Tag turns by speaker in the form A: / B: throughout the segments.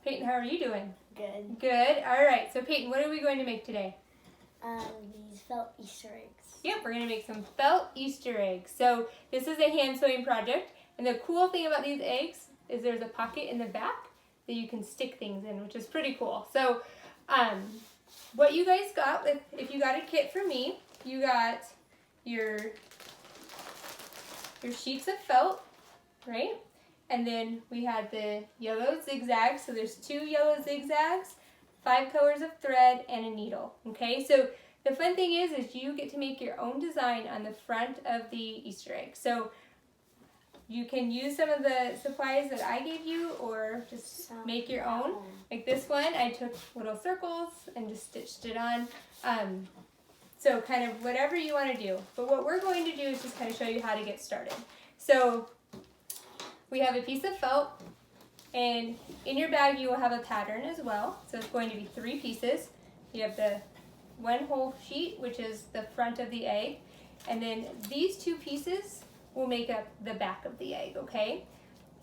A: Peyton, how are you doing?
B: Good.
A: Good. All right. So Peyton, what are we going to make today?
B: These felt Easter eggs.
A: Yep, we're going to make some felt Easter eggs. So this is a hand sewing project, and the cool thing about these eggs is there's a pocket in the back that you can stick things in, which is pretty cool. So what you guys got, if you got a kit from me, you got your sheets of felt, right? And then we had the yellow zigzags. So there's 2 yellow zigzags, 5 colors of thread, and a needle. Okay, so the fun thing is you get to make your own design on the front of the Easter egg. So you can use some of the supplies that I gave you, or just make your own. Like this one, I took little circles and just stitched it on. So kind of whatever you want to do. But what we're going to do is just kind of show you how to get started. So we have a piece of felt, and in your bag you will have a pattern as well. So it's going to be 3 pieces. You have the one whole sheet, which is the front of the egg, and then these 2 pieces will make up the back of the egg, okay?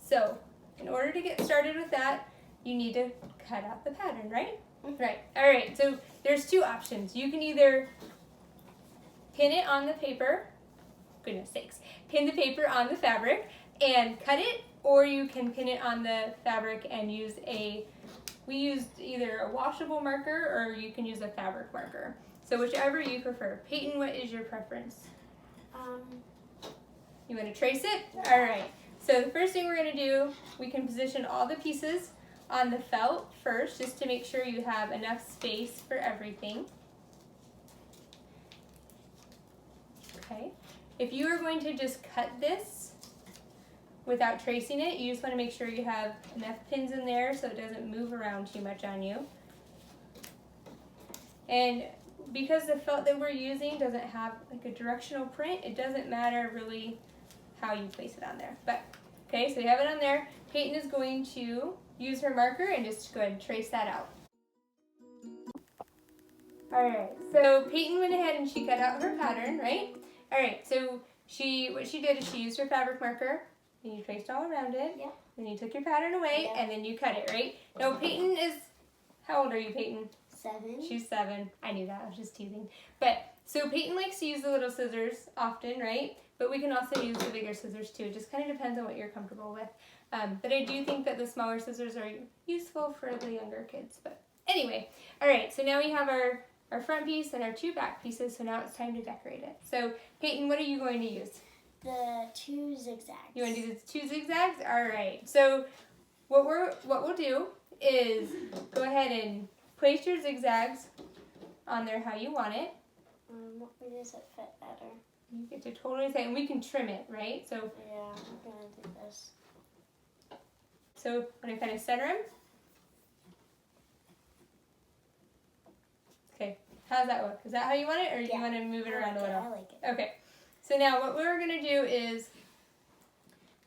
A: So in order to get started with that, you need to cut out the pattern, right? Right. All right, so there's 2 options. You can either pin it on the paper, goodness sakes, pin the paper on the fabric and cut it, or you can pin it on the fabric and use we used either a washable marker or you can use a fabric marker. So whichever you prefer. Peyton, what is your preference? You want to trace it? All right. So the first thing we're going to do, we can position all the pieces on the felt first, just to make sure you have enough space for everything. Okay. If you are going to just cut this without tracing it, you just want to make sure you have enough pins in there so it doesn't move around too much on you. And because the felt that we're using doesn't have like a directional print, it doesn't matter really how you place it on there. But okay, so you have it on there. Peyton is going to use her marker and just go ahead and trace that out. Alright, so Peyton went ahead and she cut out her pattern, right? Alright, so what she did is she used her fabric marker, and you traced all around it.
B: Yep.
A: Then you took your pattern away, and then you cut it, right? Now Peyton is, how old are you, Peyton?
B: 7.
A: She's 7. I knew that, I was just teasing. But, so Peyton likes to use the little scissors often, right? But we can also use the bigger scissors too. It just kind of depends on what you're comfortable with. But I do think that the smaller scissors are useful for the younger kids. But anyway, all right, so now we have our front piece and our 2 back pieces, so now it's time to decorate it. So Peyton, what are you going to use?
B: The 2 zigzags.
A: You want to do the 2 zigzags? All right. So what we'll do is go ahead and place your zigzags on there how you want it.
B: What way does it fit better?
A: You get to totally say, and we can trim it, right? So
B: yeah, I'm gonna do this.
A: So when I kind of center them. Okay, how does that look? Is that how you want it, or do you want to move it around a little?
B: I like it.
A: Okay, so now what we're going to do is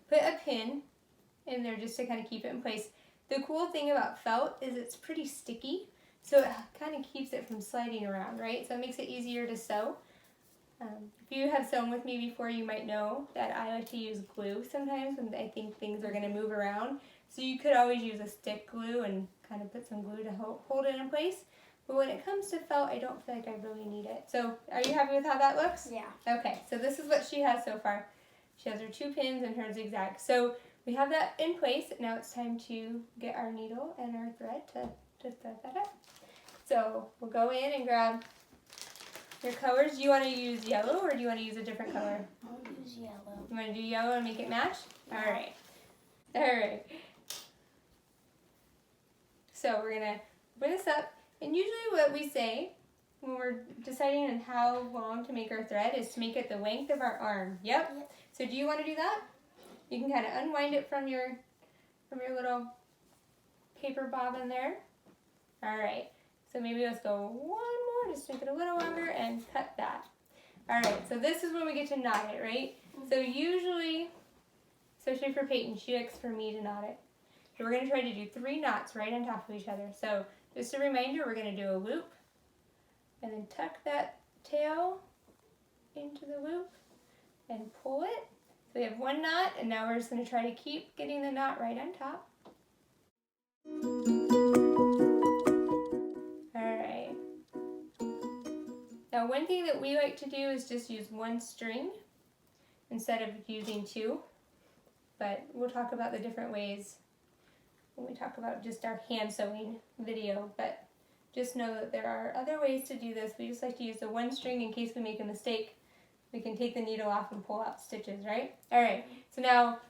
A: put a pin in there just to kind of keep it in place. The cool thing about felt is it's pretty sticky, so it kind of keeps it from sliding around, right? So it makes it easier to sew. If you have sewn with me before, you might know that I like to use glue sometimes when I think things are going to move around. So you could always use a stick glue and kind of put some glue to hold it in place. But when it comes to felt, I don't feel like I really need it. So are you happy with how that looks?
B: Yeah.
A: Okay, so this is what she has so far. She has her 2 pins and her zigzag. So we have that in place. Now it's time to get our needle and our thread to thread that up. So we'll go in and grab your colors. Do you want to use yellow, or do you want to use a different color?
B: I'll use yellow.
A: You want to do yellow and make it match?
B: Yeah.
A: Alright. Alright. So we're going to bring this up. And usually what we say when we're deciding on how long to make our thread is to make it the length of our arm. Yep. So do you want to do that? You can kind of unwind it from your little paper bobbin there. Alright. So maybe let's go one more, just make it a little longer and cut that. Alright, so this is when we get to knot it, right? So usually, especially for Peyton, she likes for me to knot it. So we're going to try to do 3 knots right on top of each other. So just a reminder, we're going to do a loop and then tuck that tail into the loop and pull it. So we have 1 knot, and now we're just going to try to keep getting the knot right on top. Now one thing that we like to do is just use one string instead of using two, but we'll talk about the different ways when we talk about just our hand sewing video, but just know that there are other ways to do this. We just like to use the one string in case we make a mistake. We can take the needle off and pull out stitches, right? All right, so now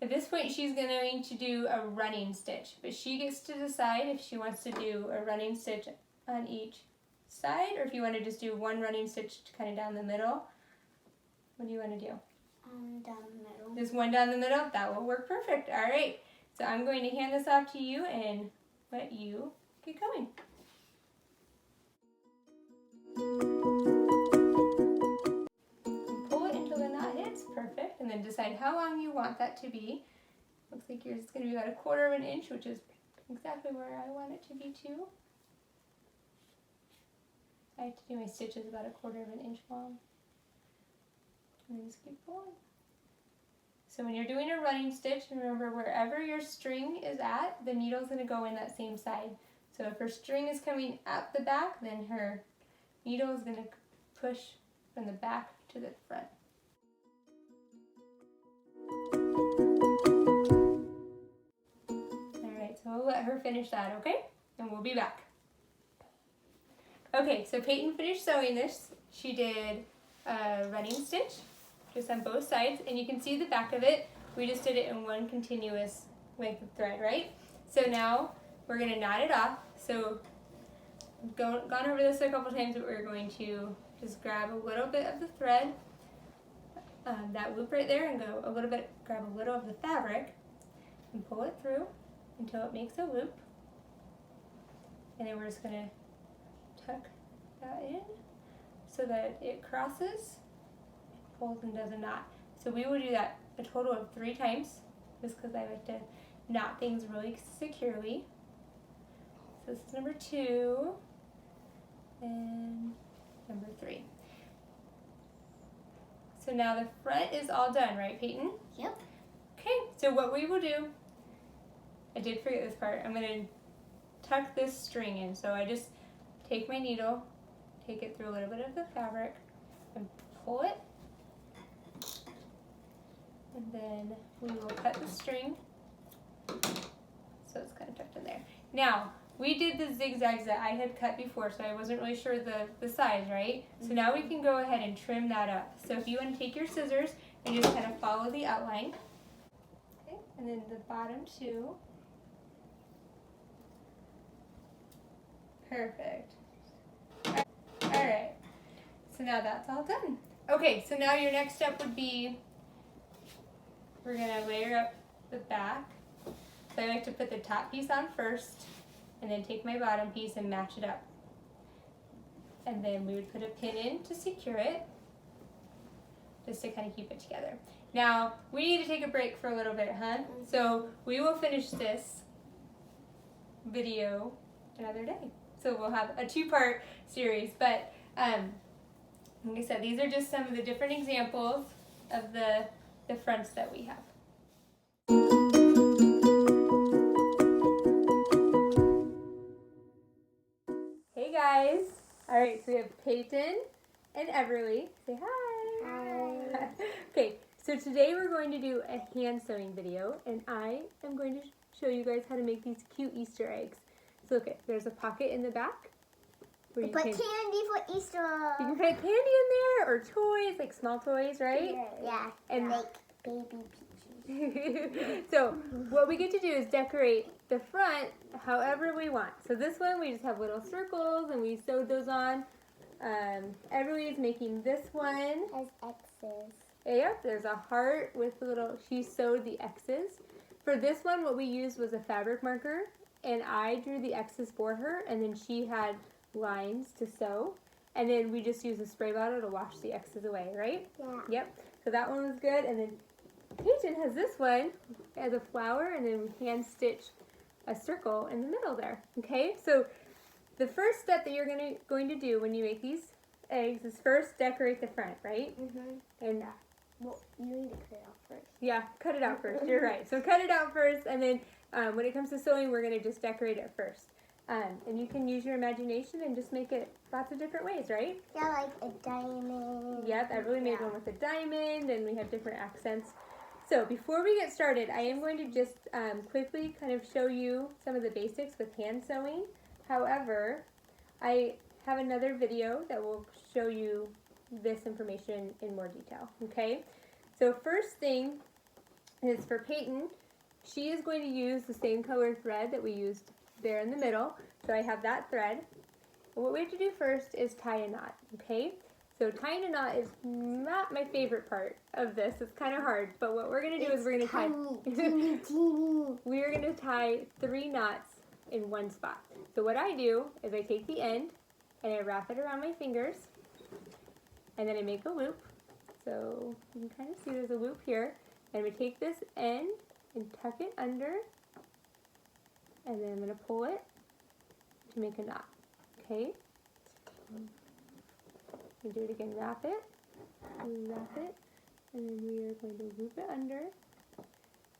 A: at this point she's going to do a running stitch, but she gets to decide if she wants to do a running stitch on each side or if you want to just do one running stitch kind of down the middle. What do you want to do?
B: Down the middle.
A: Just one down the middle? That will work perfect. All right, so I'm going to hand this off to you and let you get going. Pull it until the knot hits, perfect, and then decide how long you want that to be. Looks like yours is going to be about 1/4 inch, which is exactly where I want it to be too. I have to do my stitches about 1/4 inch long. And then just keep pulling. So when you're doing a running stitch, remember wherever your string is at, the needle's going to go in that same side. So if her string is coming at the back, then her needle is going to push from the back to the front. Alright, so we'll let her finish that, okay? And we'll be back. Okay, so Peyton finished sewing this. She did a running stitch just on both sides, and you can see the back of it. We just did it in one continuous length of thread, right? So now we're going to knot it off. So I've gone over this a couple times, but we're going to just grab a little bit of the thread, that loop right there, and grab a little of the fabric and pull it through until it makes a loop. And then we're just going to tuck that in so that it crosses, pulls, and does a knot. So we will do that a total of 3 times, just because I like to knot things really securely. So this is number 2 and number 3. So now the front is all done, right, Peyton?
B: Yep.
A: Okay, so what we will do, I did forget this part, I'm going to tuck this string in. So I just take my needle, take it through a little bit of the fabric, and pull it. And then we will cut the string so it's kind of tucked in there. Now, we did the zigzags that I had cut before, so I wasn't really sure the size, right? So now we can go ahead and trim that up. So if you want to take your scissors and just kind of follow the outline. Okay, and then the bottom 2. Perfect. Alright, so now that's all done. Okay, so now your next step would be, we're going to layer up the back. So I like to put the top piece on first, and then take my bottom piece and match it up. And then we would put a pin in to secure it, just to kind of keep it together. Now, we need to take a break for a little bit, huh? So we will finish this video another day. So we'll have a 2-part series, but like I said, these are just some of the different examples of the fronts that we have. Hey guys! Alright, so we have Peyton and Everly. Say hi!
B: Hi!
A: Okay, so today we're going to do a hand sewing video, and I am going to show you guys how to make these cute Easter eggs. So look, there's a pocket in the back. Where you
B: put
A: can,
B: candy for Easter.
A: you can put candy in there, or toys, like small toys, right?
B: Yeah,
A: And
B: like baby peaches.
A: So what we get to do is decorate the front however we want. So this one we just have little circles and we sewed those on. Everly is making this one.
B: Has X's.
A: Yep, there's a heart with a little, she sewed the X's. For this one what we used was a fabric marker, and I drew the X's for her, and then she had lines to sew. And then we just used a spray bottle to wash the X's away, right?
B: Yeah.
A: Yep, so that one was good. And then Peyton has this one as a flower, and then we hand stitch a circle in the middle there. Okay, so the first step that you're going to do when you make these eggs is first decorate the front, right?
B: Mm-hmm.
A: And
B: well, you need to cut it out first.
A: yeah, cut it out first. You're right. So cut it out first, and then when it comes to sewing, we're going to just decorate it first. And you can use your imagination and just make it lots of different ways, right?
B: Yeah, like a diamond.
A: Yep, I really made one with a diamond, and we have different accents. So before we get started, I am going to just quickly kind of show you some of the basics with hand sewing. However, I have another video that will show you this information in more detail, okay? So first thing is for Peyton, she is going to use the same color thread that we used there in the middle. So I have that thread. And what we have to do first is tie a knot, okay? So tying a knot is not my favorite part of this. It's kind of hard, but what we're going to do is we're going to tie we are going to tie 3 knots in one spot. So what I do is I take the end and I wrap it around my fingers, and then I make a loop. So you can kind of see there's a loop here. And we take this end and tuck it under, and then I'm going to pull it to make a knot, okay? We do it again, wrap it, and then we are going to loop it under,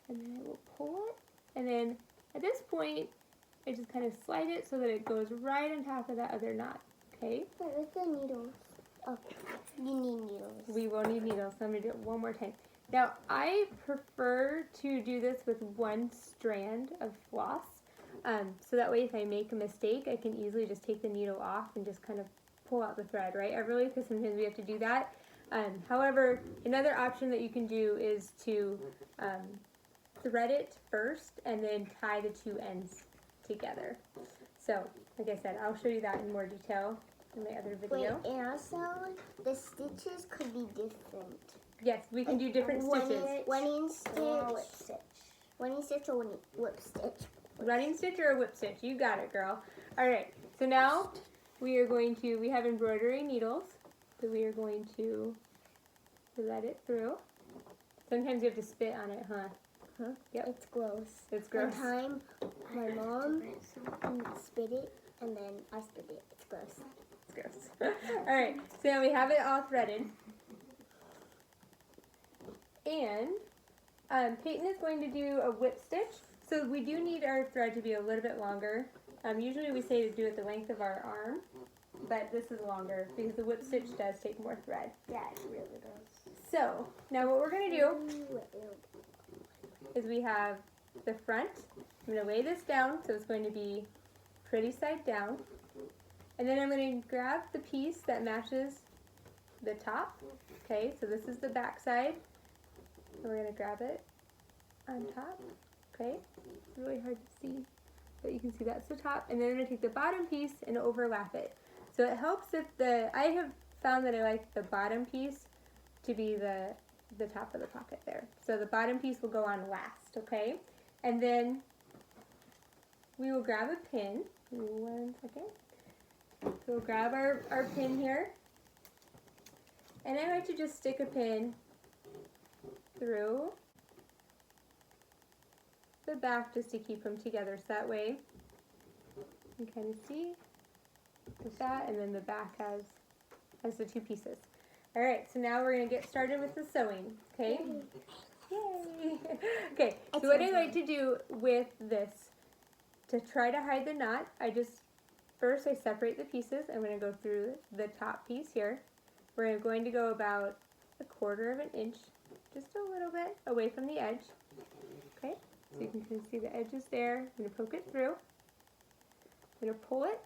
A: and then I will pull it, and then at this point, I just kind of slide it so that it goes right on top of that other knot, okay?
B: Where's the needles? Oh, you need needles.
A: We will need needles, so I'm going to do it one more time. Now, I prefer to do this with one strand of floss, so that way if I make a mistake, I can easily just take the needle off and just kind of pull out the thread, right, Everly? Because sometimes we have to do that. However, another option that you can do is to thread it first and then tie the 2 ends together. So, like I said, I'll show you that in more detail in my other video.
B: Wait, and also, the stitches could be different.
A: Yes, we can do different stitches.
B: Running stitch or whip stitch. Running stitch or whip stitch.
A: Running stitch or a whip stitch. You got it, girl. All right, so now we have embroidery needles, so we are going to thread it through. Sometimes you have to spit on it, huh?
B: Huh?
A: Yep.
B: It's gross.
A: It's gross.
B: One time, my mom spit it, and then I spit it. It's gross.
A: It's gross. All right, so now we have it all threaded. And Peyton is going to do a whip stitch. So we do need our thread to be a little bit longer. Usually we say to do it the length of our arm, but this is longer because the whip stitch does take more thread.
B: Yeah, it really does.
A: So now what we're going to do is we have the front. I'm going to lay this down so it's going to be pretty side down. And then I'm going to grab the piece that matches the top. Okay, so this is the back side. And we're going to grab it on top. Okay, it's really hard to see, but you can see that's the top. And then I'm going to take the bottom piece and overlap it. So it helps if I have found that I like the bottom piece to be the top of the pocket there. So the bottom piece will go on last, okay? And then we will grab a pin. Give me 1 second. So we'll grab our pin here. And I like to just stick a pin through the back just to keep them together, so that way you kind of see with that, and then the back has the 2 pieces. All right, so now we're going to get started with the sewing, okay? Yay! Okay, so what I like to do with this, to try to hide the knot, first I separate the pieces. I'm going to go through the top piece here. We're going to go about 1/4 of an inch, just a little bit away from the edge, okay? So you can kind of see the edges there. I'm going to poke it through. I'm going to pull it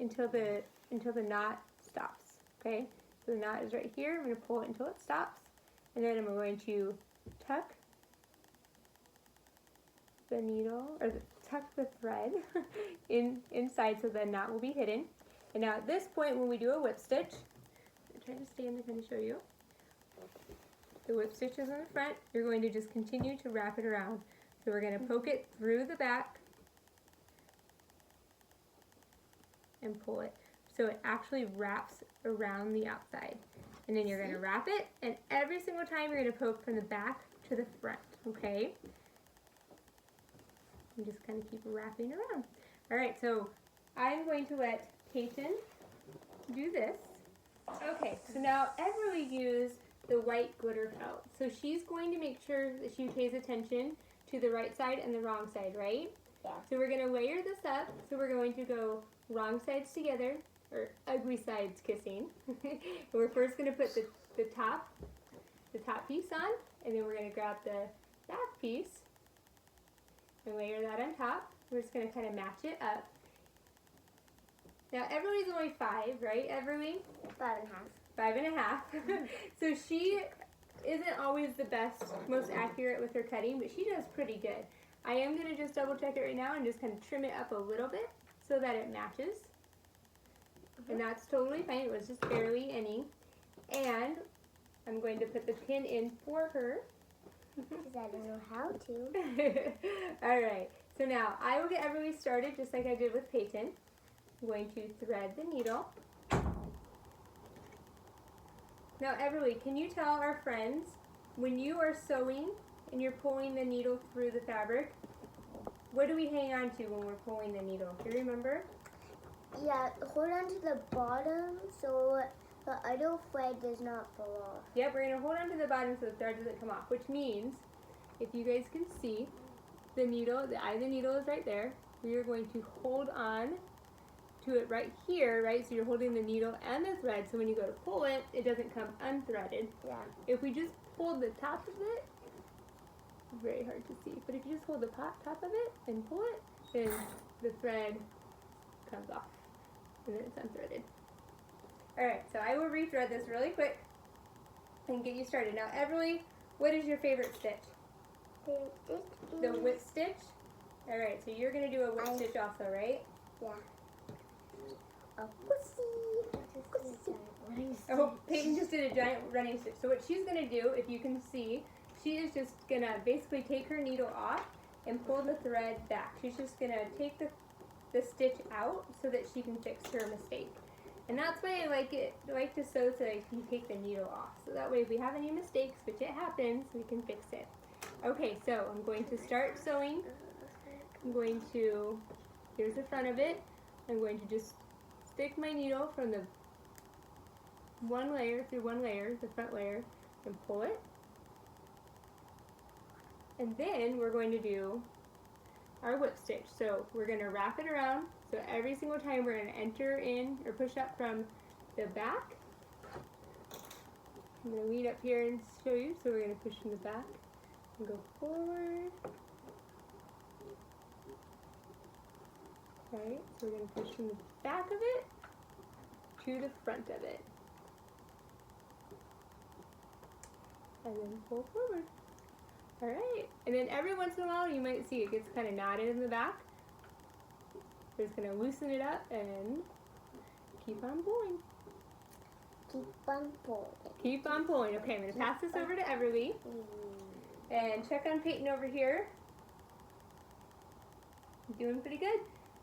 A: until the knot stops, okay? So the knot is right here. I'm going to pull it until it stops. And then I'm going to tuck the needle, or tuck the thread inside so the knot will be hidden. And now at this point when we do a whip stitch, I'm trying to stand to kind of show you. The whip stitch is in the front. You're going to just continue to wrap it around. So we're going to poke it through the back and pull it. So it actually wraps around the outside. And then you're going to wrap it, and every single time you're going to poke from the back to the front, okay? And just kind of keep wrapping around. All right, so I'm going to let Peyton do this. Okay, so now Everly used the white glitter felt. So she's going to make sure that she pays attention to the right side and the wrong side, right?
B: Yeah.
A: So we're going to layer this up. So we're going to go wrong sides together, or ugly sides kissing. We're first going to put the top piece on, and then we're going to grab the back piece and layer that on top. We're just going to kind of match it up. Now Everly's only 5, right, Everly?
B: 5.5.
A: 5.5. So she isn't always the best, most accurate with her cutting, but she does pretty good. I am going to just double check it right now and just kind of trim it up a little bit so that it matches. And that's totally fine. It was just barely any. And I'm going to put the pin in for her.
B: Because I don't know how to.
A: Alright, so now I will get Everly started just like I did with Peyton. I'm going to thread the needle. Now Everly, can you tell our friends, when you are sewing and you're pulling the needle through the fabric, what do we hang on to when we're pulling the needle? Do you remember?
B: Yeah, hold on to the bottom so the idle thread does not fall off.
A: Yep, we're going to hold on to the bottom so the thread doesn't come off, which means, if you guys can see, the needle, the eye of the needle is right there. We are going to hold on to it right here, right? So you're holding the needle and the thread, so when you go to pull it, it doesn't come unthreaded.
B: Yeah.
A: If we just pull the top of it, very hard to see, but if you just hold the top of it and pull it, then the thread comes off, and then it's unthreaded. Alright, so I will rethread this really quick and get you started. Now Everly, what is your favorite stitch? The whip stitch? Alright, so you're going to do a whip stitch also, right?
B: Yeah. A pussy.
A: Oh, Peyton just did a giant running stitch. So what she's going to do, if you can see, she is just going to basically take her needle off and pull the thread back. She's just going to take the stitch out so that she can fix her mistake. And that's why I like to sew so that I can take the needle off. So that way if we have any mistakes, which it happens, we can fix it. Okay, so I'm going to start sewing. I'm going to, here's the front of it. I'm going to just stick my needle from the one layer through one layer, the front layer, and pull it. And then we're going to do our whip stitch. So we're going to wrap it around. So every single time we're going to enter in or push up from the back. I'm going to lean up here and show you. So we're going to push from the back and go forward. Right, so we're going to push from the back of it to the front of it. And then pull forward. Alright, and then every once in a while you might see it gets kind of knotted in the back. We're just going to loosen it up and keep on pulling.
B: Keep on pulling.
A: Keep on pulling. Okay, I'm going to pass this over to Everly. And check on Peyton over here. Doing pretty good.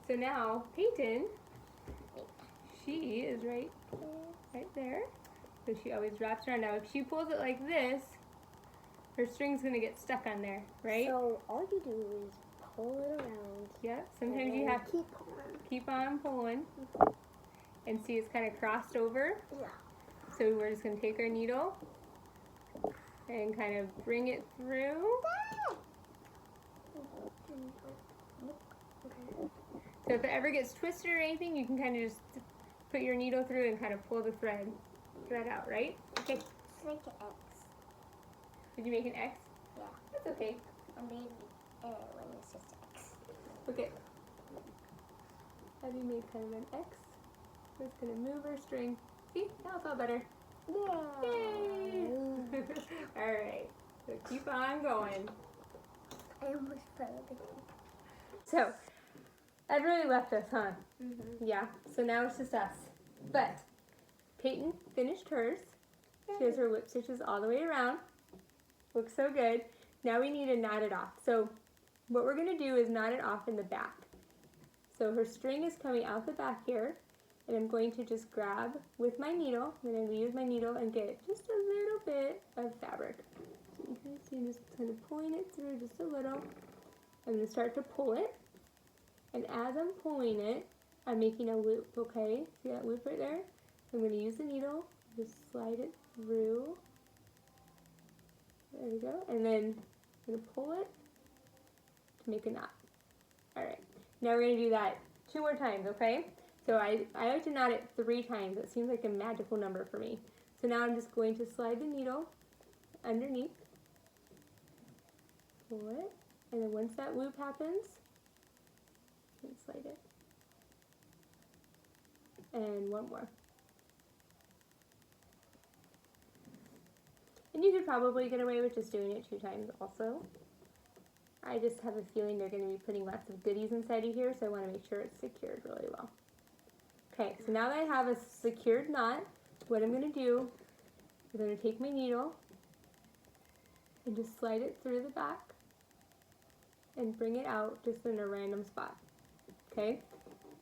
A: So now, Peyton, she is right there. So she always wraps around. Now, if she pulls it like this, her string's going to get stuck on there, right?
B: So all you do is pull it around.
A: Yep. Sometimes you have to keep on pulling. And see, it's kind of crossed over.
B: Yeah.
A: So we're just going to take our needle and kind of bring it through. So if it ever gets twisted or anything, you can kind of just put your needle through and kind of pull the thread out, right? Okay.
B: It's like an X.
A: Did you make an X?
B: Yeah.
A: That's okay.
B: I made when it's just X.
A: Okay. Abby made kind of an X. We're just going to move our string. See? Now it's all better.
B: Yeah.
A: Yay! Alright. So keep on going.
B: I almost fell.
A: So, Ed really left us, huh?
B: Mm-hmm.
A: Yeah, so now it's just us. But Peyton finished hers. She has her whip stitches all the way around. Looks so good. Now we need to knot it off. So what we're going to do is knot it off in the back. So her string is coming out the back here. And I'm going to just grab with my needle. I'm going to use my needle and get just a little bit of fabric. So you can see I'm just kind of pulling it through just a little. I'm going to start to pull it. And as I'm pulling it, I'm making a loop, okay? See that loop right there? I'm going to use the needle, just slide it through. There we go. And then I'm going to pull it to make a knot. Alright. Now we're going to do that 2 more times, okay? So I like to knot it 3 times. It seems like a magical number for me. So now I'm just going to slide the needle underneath. Pull it. And then once that loop happens, you can slide it. And one more. And you could probably get away with just doing it 2 times also. I just have a feeling they're going to be putting lots of goodies inside of here, so I want to make sure it's secured really well. Okay, so now that I have a secured knot, what I'm going to do is I'm going to take my needle and just slide it through the back and bring it out just in a random spot. Okay,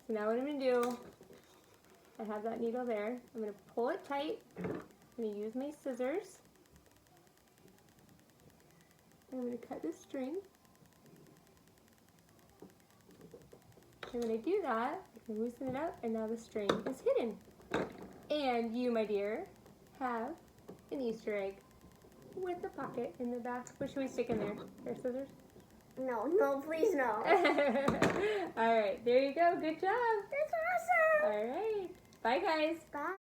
A: so now what I'm going to do, I have that needle there. I'm going to pull it tight. I'm going to use my scissors. I'm going to cut the string. And when I do that, I can loosen it up, and now the string is hidden. And you, my dear, have an Easter egg with a pocket in the back. What should we stick in there? Our scissors?
B: No, please no.
A: All right, there you go. Good job.
B: That's awesome.
A: All right. Bye, guys.
B: Bye.